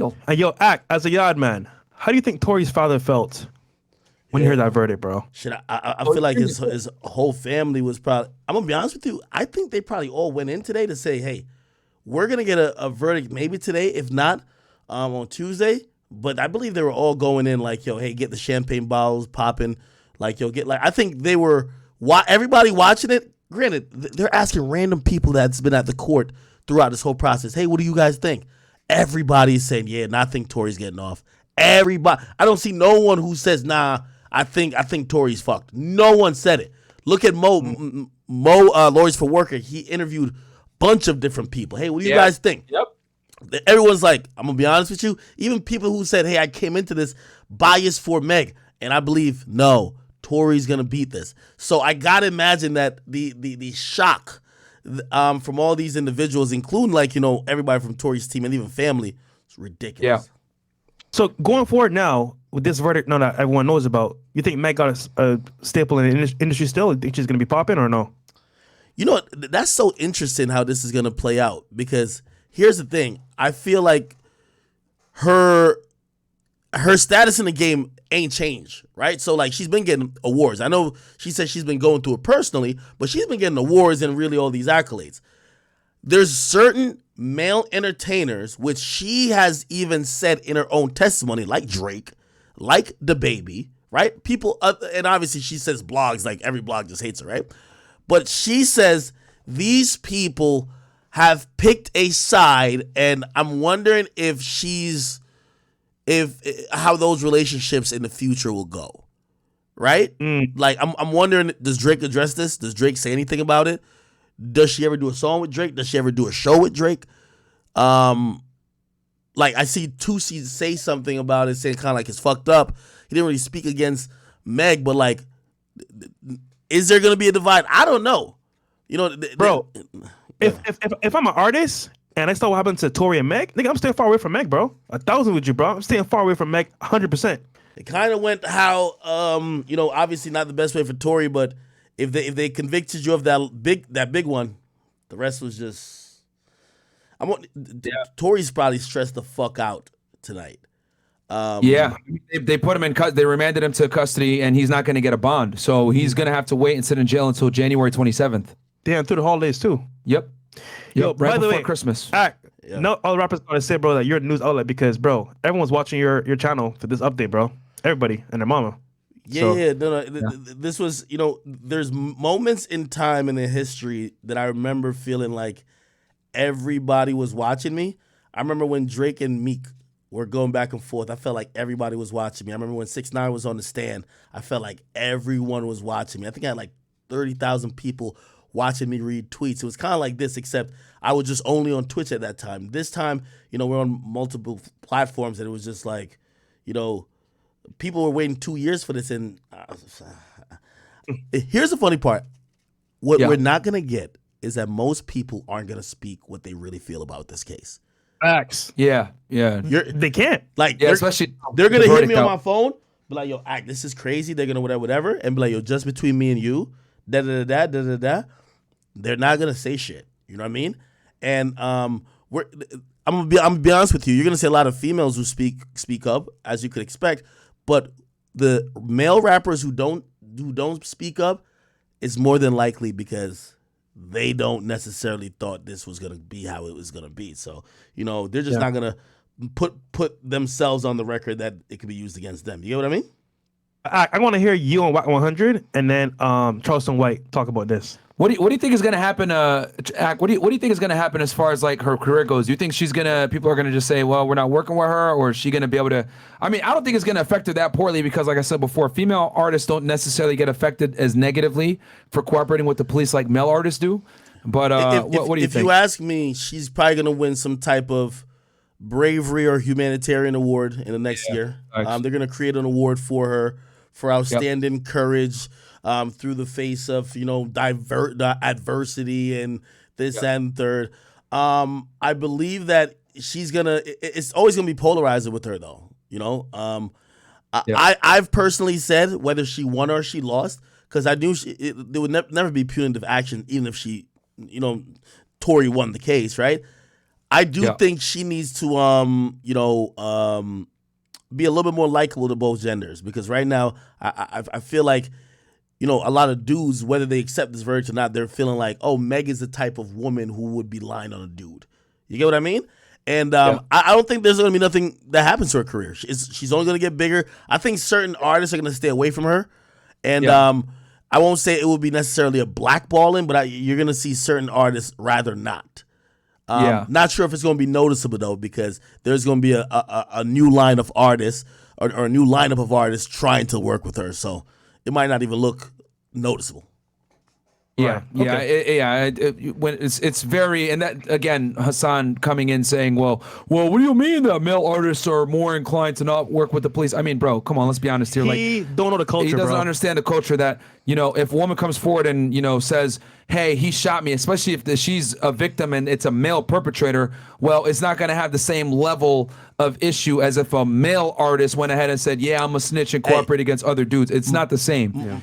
deal. And yo, Act, as a yard man, how do you think Tori's father felt when he heard that verdict, bro? Shit, I feel like his whole family was probably. I'm gonna be honest with you. I think they probably all went in today to say, "Hey, we're gonna get a verdict maybe today, if not on Tuesday." But I believe they were all going in like, "Yo, hey, get the champagne bottles popping." Like, yo, get like. I think they were. Everybody watching it. Granted, they're asking random people that's been at the court throughout this whole process. Hey, what do you guys think? Everybody's saying, "Yeah, I think Tory's getting off." Everybody. I don't see no one who says, "Nah, I think Tory's fucked." No one said it. Look at Mo Lawyers for Worker. He interviewed a bunch of different people. Hey, what do you guys think? Yep. Everyone's like, I'm gonna be honest with you. Even people who said, "Hey, I came into this biased for Meg," and I believe no, Tory's gonna beat this. So I gotta imagine that the shock from all these individuals, including everybody from Tory's team and even family, it's ridiculous. Yeah. So going forward now with this verdict, that everyone knows about, you think Meg got a staple in the industry still? You think she's gonna be popping or no? You know what? That's so interesting how this is gonna play out, because here's the thing. I feel like her status in the game ain't changed, right? So like she's been getting awards. I know she said she's been going through it personally, but she's been getting awards and really all these accolades. There's certain male entertainers, which she has even said in her own testimony, like Drake, like DaBaby, right? People, and obviously she says blogs, like every blog just hates her, right? But she says these people have picked a side, and I'm wondering if how those relationships in the future will go, right? Like I'm wondering, does Drake address this? Does Drake say anything about it? Does she ever do a song with Drake? Does she ever do a show with Drake? Like I see Tusi say something about it, saying kind of like it's fucked up. He didn't really speak against Meg, but like, is there gonna be a divide? I don't know. Bro. If I'm an artist and I saw what happened to Tory and Meg, nigga, I'm staying far away from Meg, bro. 1,000 with you, bro. I'm staying far away from Meg, 100%. It kind of went how, obviously not the best way for Tory, but if they convicted you of that big one, the rest was just. Tory's probably stressed the fuck out tonight. They put him in they remanded him to custody, and he's not going to get a bond, so he's going to have to wait and sit in jail until January 27th. Damn, through the holidays too. Yep. Yo, right by the before way, Christmas. No, all the rappers gotta say, bro, that you're a news outlet because, bro, everyone's watching your channel for this update, bro. Everybody and their mama. This was, there's moments in time in the history that I remember feeling like everybody was watching me. I remember when Drake and Meek were going back and forth. I felt like everybody was watching me. I remember when 6ix9ine was on the stand. I felt like everyone was watching me. I think I had like 30,000 people watching me read tweets. It was kind of like this, except I was just only on Twitch at that time. This time, we're on multiple platforms, and it was just like, people were waiting 2 years for this. And here's the funny part. What we're not going to get is that most people aren't going to speak what they really feel about this case. Facts. Yeah. They can't. Like, especially they're going to hit me on my phone, be like, yo, Act, this is crazy. They're going to whatever, and be like, yo, just between me and you, da-da-da-da-da-da-da. They're not gonna say shit. You know what I mean? And I'm gonna be honest with you. You're gonna see a lot of females who speak up, as you could expect. But the male rappers who don't speak up is more than likely because they don't necessarily thought this was gonna be how it was gonna be. So they're just not gonna put themselves on the record that it could be used against them. You get what I mean? I want to hear you on Wack 100 and then Charleston White talk about this. What do you think is going to happen? What do you think is going to happen as far as like her career goes? Do you think people are going to just say, well, we're not working with her, or is she going to be able to? I mean, I don't think it's going to affect her that poorly because, like I said before, female artists don't necessarily get affected as negatively for cooperating with the police like male artists do. But what do you think? If you ask me, she's probably going to win some type of bravery or humanitarian award in the next year. They're going to create an award for her for outstanding courage. Through the face of adversity and this and third. I believe that it's always gonna be polarizing with her though. I've personally said whether she won or she lost, because I knew there would never be punitive action even if she, Tory won the case, right? I do Yeah. think she needs to be a little bit more likable to both genders, because right now I feel like, a lot of dudes, whether they accept this verdict or not, they're feeling like, oh, Meg is the type of woman who would be lying on a dude. You get what I mean? And I don't think there's going to be nothing that happens to her career. She's only going to get bigger. I think certain artists are going to stay away from her. And I won't say it will be necessarily a blackballing, but you're going to see certain artists rather not. Not sure if it's going to be noticeable, though, because there's going to be a new line of artists or a new lineup of artists trying to work with her. So it might not even look noticeable. Yeah, Right. when it's very, and that again, Hassan coming in saying, well, what do you mean that male artists are more inclined to not work with the police? I mean, bro, come on, let's be honest here. He don't know the culture, he doesn't bro. understand the culture that, if a woman comes forward and, says, hey, he shot me, especially if she's a victim and it's a male perpetrator, well, it's not going to have the same level of issue as if a male artist went ahead and said, yeah, I'm a snitch and cooperate against other dudes. It's not the same.